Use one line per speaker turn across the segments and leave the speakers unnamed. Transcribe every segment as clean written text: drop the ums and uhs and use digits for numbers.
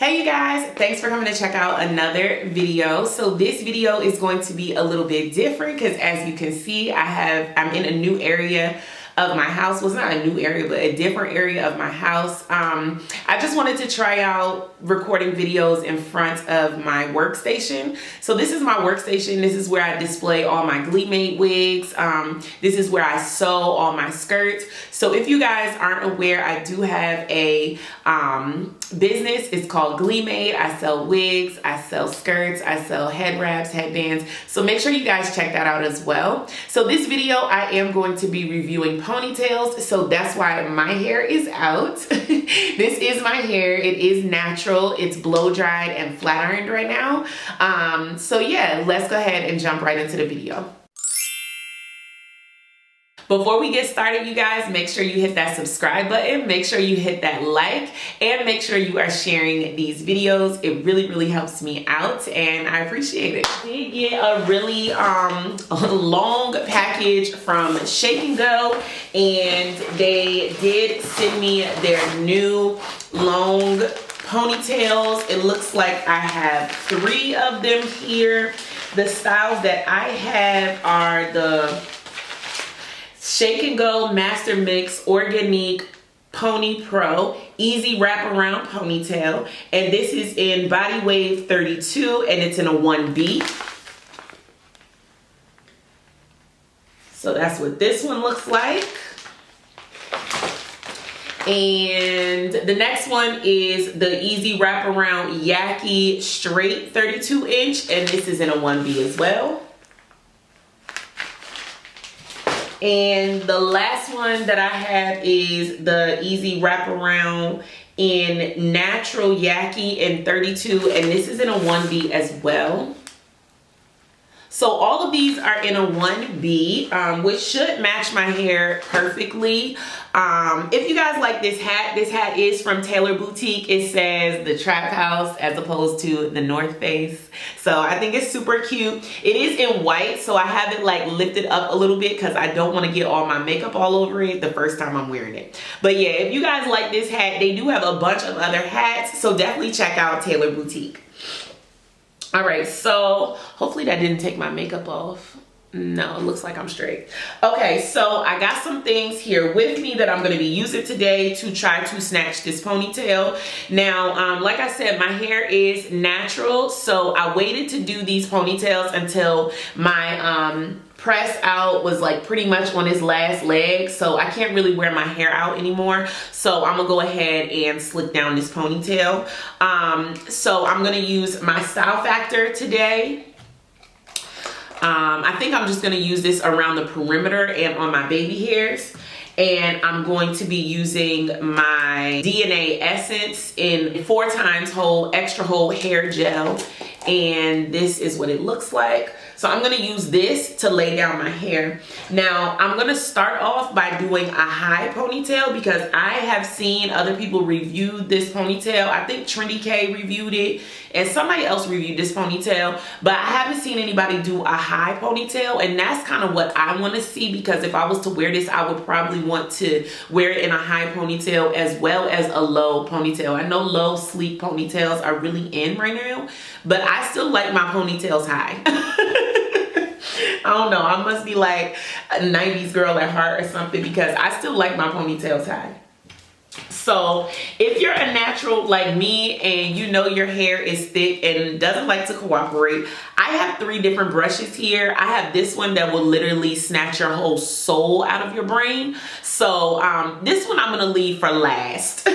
Hey you guys, thanks for coming to check out another video. So this video is going to be a little bit different because as you can see, I'm in a new area of my house. Well, it's not a new area, but a different area of my house. I just wanted to try out recording videos in front of my workstation. So this is my workstation. This is where I display all my GLEEmade wigs. This is where I sew all my skirts. So if you guys aren't aware, I do have a business. It's called GLEEmade. I sell wigs, I sell skirts, I sell head wraps, headbands. So make sure you guys check that out as well. So this video, I am going to be reviewing ponytails. So that's why my hair is out. This is my hair. It is natural. It's blow dried and flat ironed right now. So yeah, let's go ahead and jump right into the video. Before we get started, you guys, make sure you hit that subscribe button, make sure you hit that like, and make sure you are sharing these videos. It really helps me out and I appreciate it. I did get a really long package from Shake and Go, and they did send me their new long ponytails. It looks like I have 3 of them here. The styles that I have are the Shake and Go Master Mix Organique Pony Pro Easy Wraparound Ponytail, and this is in Body Wave 32 and it's in a 1B. So that's what this one looks like. And the next one is the Easy Wraparound Yaki Straight 32 inch, and this is in a 1B as well. And the last one that I have is the Easy Wraparound in Natural Yaki in 32, and this is in a 1B as well. So all of these are in a 1B, which should match my hair perfectly. If you guys like this hat is from Taelor Boutique. It says the Trap House as opposed to the North Face. So I think it's super cute. It is in white, so I have it like lifted up a little bit because I don't want to get all my makeup all over it the first time I'm wearing it. But yeah, if you guys like this hat, they do have a bunch of other hats, so definitely check out Taelor Boutique. All right, so hopefully that didn't take my makeup off. No, it looks like I'm straight. Okay, so I got some things here with me that I'm going to be using today to try to snatch this ponytail. Now, like I said, my hair is natural, so I waited to do these ponytails until my press out was like pretty much on his last leg, so I can't really wear my hair out anymore. So I'm gonna go ahead and slick down this ponytail. So I'm gonna use my Style Factor today. I think I'm just gonna use this around the perimeter and on my baby hairs. And I'm going to be using my DNA Essence in 4 times whole extra whole hair gel, and this is what it looks like. So I'm going to use this to lay down my hair. Now I'm going to start off by doing a high ponytail because I have seen other people review this ponytail. I think Trendy K reviewed it and somebody else reviewed this ponytail, but I haven't seen anybody do a high ponytail, and that's kind of what I want to see, because if I was to wear this, I would probably want to wear it in a high ponytail as well as a low ponytail. I know low sleek ponytails are really in right now, but I still like my ponytails high. I don't know, I must be like a 90s girl at heart or something, because I still like my ponytails high. So if you're a natural like me and you know your hair is thick and doesn't like to cooperate, I have 3 different brushes here. I have this one that will literally snatch your whole soul out of your brain. So this one I'm gonna leave for last.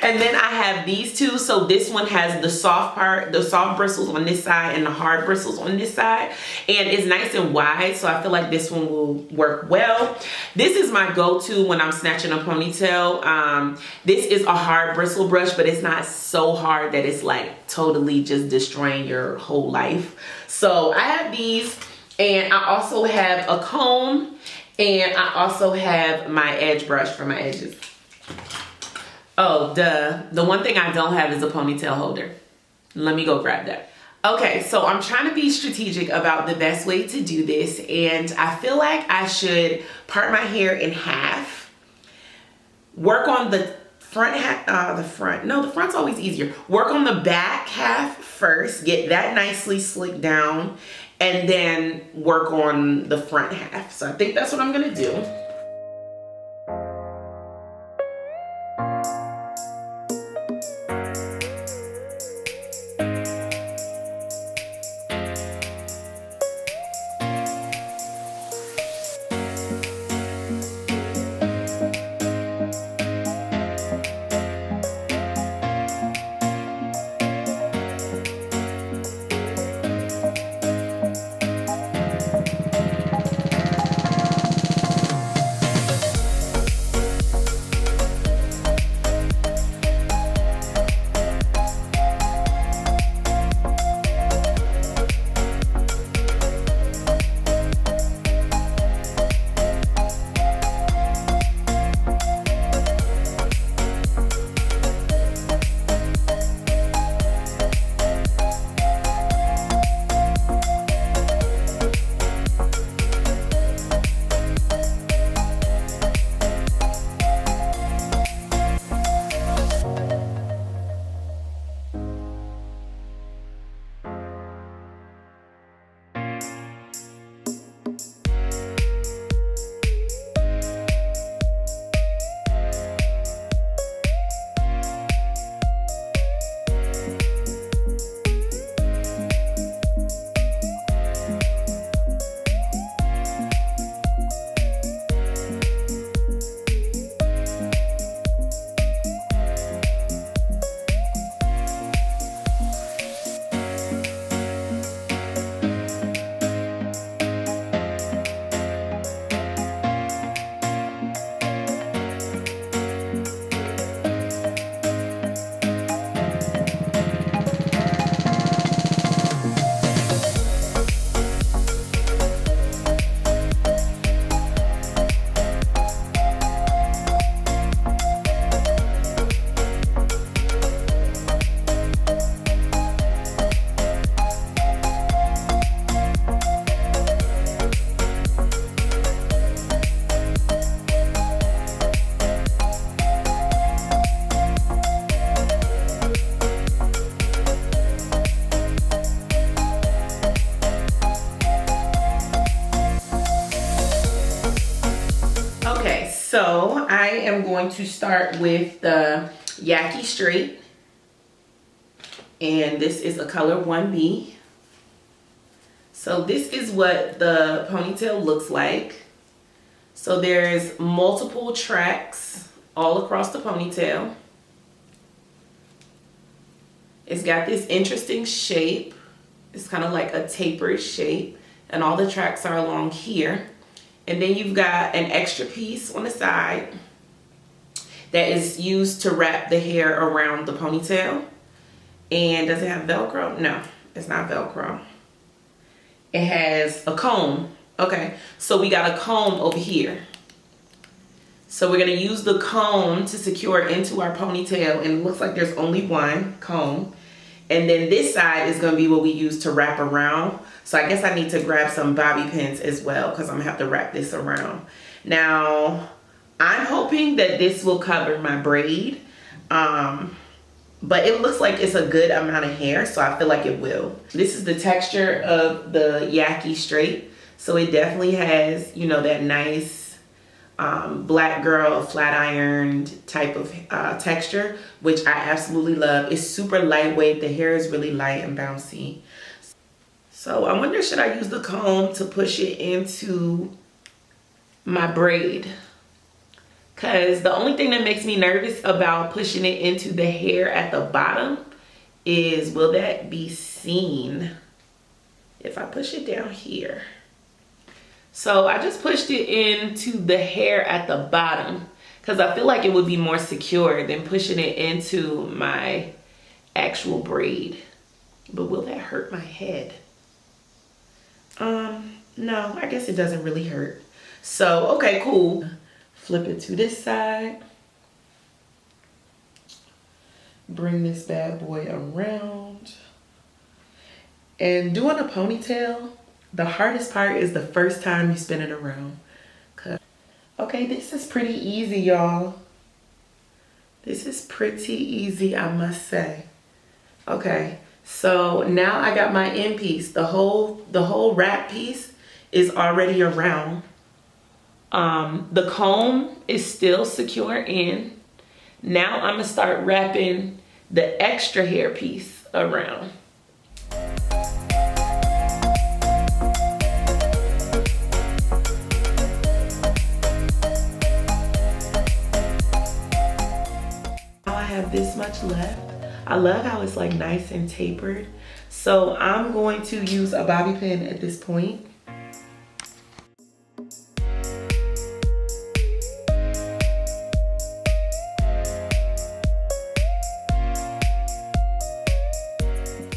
And then I have these 2. So this one has the soft part, the soft bristles on this side and the hard bristles on this side. And it's nice and wide, so I feel like this one will work well. This is my go-to when I'm snatching a ponytail. This is a hard bristle brush, but it's not so hard that it's like totally just destroying your whole life. So I have these, and I also have a comb, and I also have my edge brush for my edges. Oh, duh. The one thing I don't have is a ponytail holder. Let me go grab that. Okay, so I'm trying to be strategic about the best way to do this, and I feel like I should part my hair in half, work on the the front's always easier. Work on the back half first, get that nicely slicked down, and then work on the front half. So I think that's what I'm gonna do. So I am going to start with the Yaki straight, and this is a color 1B. So this is what the ponytail looks like. So there's multiple tracks all across the ponytail. It's got this interesting shape. It's kind of like a tapered shape, and all the tracks are along here. And then you've got an extra piece on the side that is used to wrap the hair around the ponytail. And does it have Velcro? No, it's not Velcro. It has a comb. Okay, so we got a comb over here. So we're gonna use the comb to secure it into our ponytail, and it looks like there's only one comb. And then this side is gonna be what we use to wrap around. So I guess I need to grab some bobby pins as well, because I'm gonna have to wrap this around. Now, I'm hoping that this will cover my braid, but it looks like it's a good amount of hair, so I feel like it will. This is the texture of the Yaki straight. So it definitely has, you know, that nice black girl flat ironed type of texture, which I absolutely love. It's super lightweight. The hair is really light and bouncy. So I wonder, should I use the comb to push it into my braid? Because the only thing that makes me nervous about pushing it into the hair at the bottom is, will that be seen if I push it down here? So I just pushed it into the hair at the bottom because I feel like it would be more secure than pushing it into my actual braid. But will that hurt my head? No, I guess it doesn't really hurt. So, okay, cool. Flip it to this side. Bring this bad boy around. And doing a ponytail, the hardest part is the first time you spin it around. Okay, this is pretty easy, y'all. This is pretty easy, I must say. Okay, so now I got my end piece. The whole wrap piece is already around. The comb is still secure in. Now I'm gonna start wrapping the extra hair piece around. Now I have this much left. I love how it's like nice and tapered. So I'm going to use a bobby pin at this point.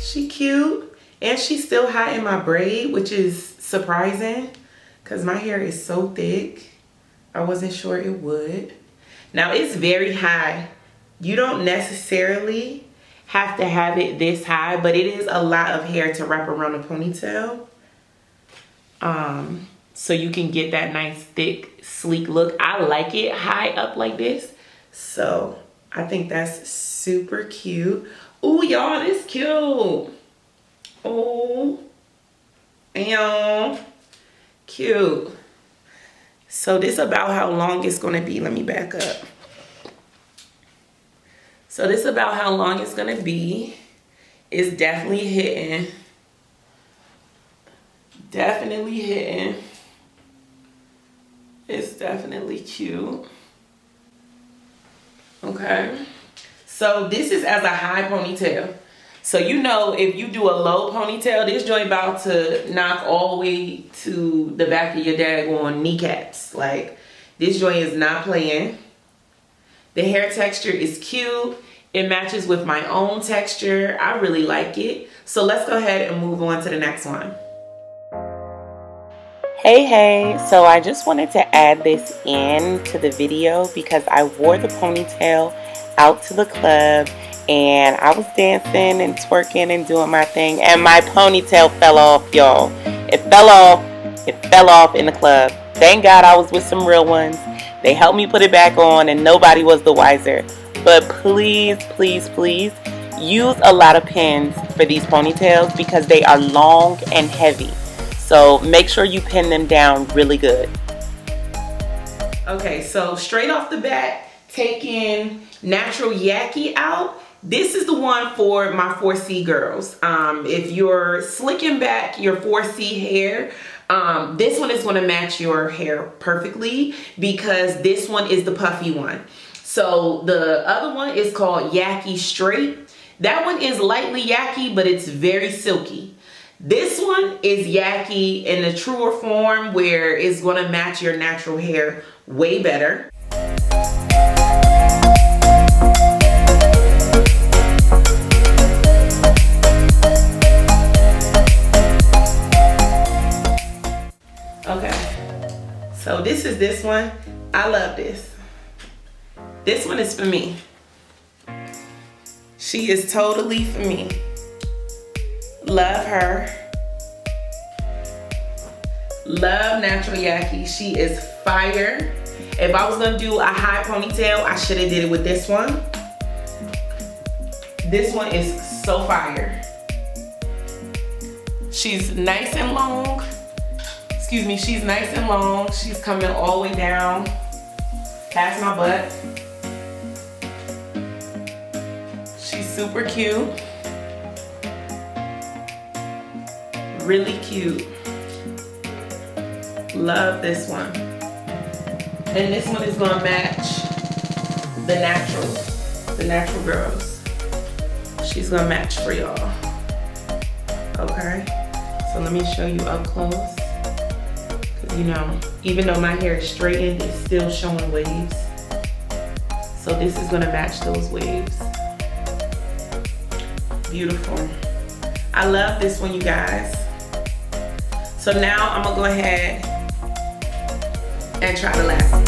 She cute, and she's still hot in my braid, which is surprising because my hair is so thick. I wasn't sure it would. Now it's very high. You don't necessarily have to have it this high, but it is a lot of hair to wrap around a ponytail. So you can get that nice, thick, sleek look. I like it high up like this. So I think that's super cute. Ooh, y'all, this cute. Oh, and cute. So this is about how long it's gonna be. Let me back up. So this is about how long it's gonna be. It's definitely hitting. Definitely hitting. It's definitely cute. Okay. So this is as a high ponytail. So you know if you do a low ponytail, this joint about to knock all the way to the back of your daggone kneecaps. Like, this joint is not playing. The hair texture is cute. It matches with my own texture. I really like it. So let's go ahead and move on to the next one. Hey, so I just wanted to add this in to the video because I wore the ponytail out to the club and I was dancing and twerking and doing my thing, and my ponytail fell off, y'all. It fell off in the club. Thank God I was with some real ones. They helped me put it back on and nobody was the wiser. But please, please, please use a lot of pins for these ponytails because they are long and heavy. So make sure you pin them down really good. Okay, so straight off the bat, taking natural yaki out. This is the one for my 4C girls. If you're slicking back your 4C hair, this one is going to match your hair perfectly because this one is the puffy one. So the other one is called Yaki Straight. That one is lightly yaki, but it's very silky. This one is yaki in the truer form where it's going to match your natural hair way better. Okay, so this is this one. I love this. This one is for me. She is totally for me. Love her. Love natural yaki. She is fire. If I was gonna do a high ponytail, I should have did it with this one. This one is so fire. She's nice and long. Excuse me, she's nice and long. She's coming all the way down past my butt. She's super cute. Really cute. Love this one. And this one is gonna match the natural girls. She's gonna match for y'all. Okay, so let me show you up close. Cause you know, even though my hair is straightened, it's still showing waves. So this is gonna match those waves. Beautiful. I love this one, you guys. So now I'm gonna go ahead and try the last one.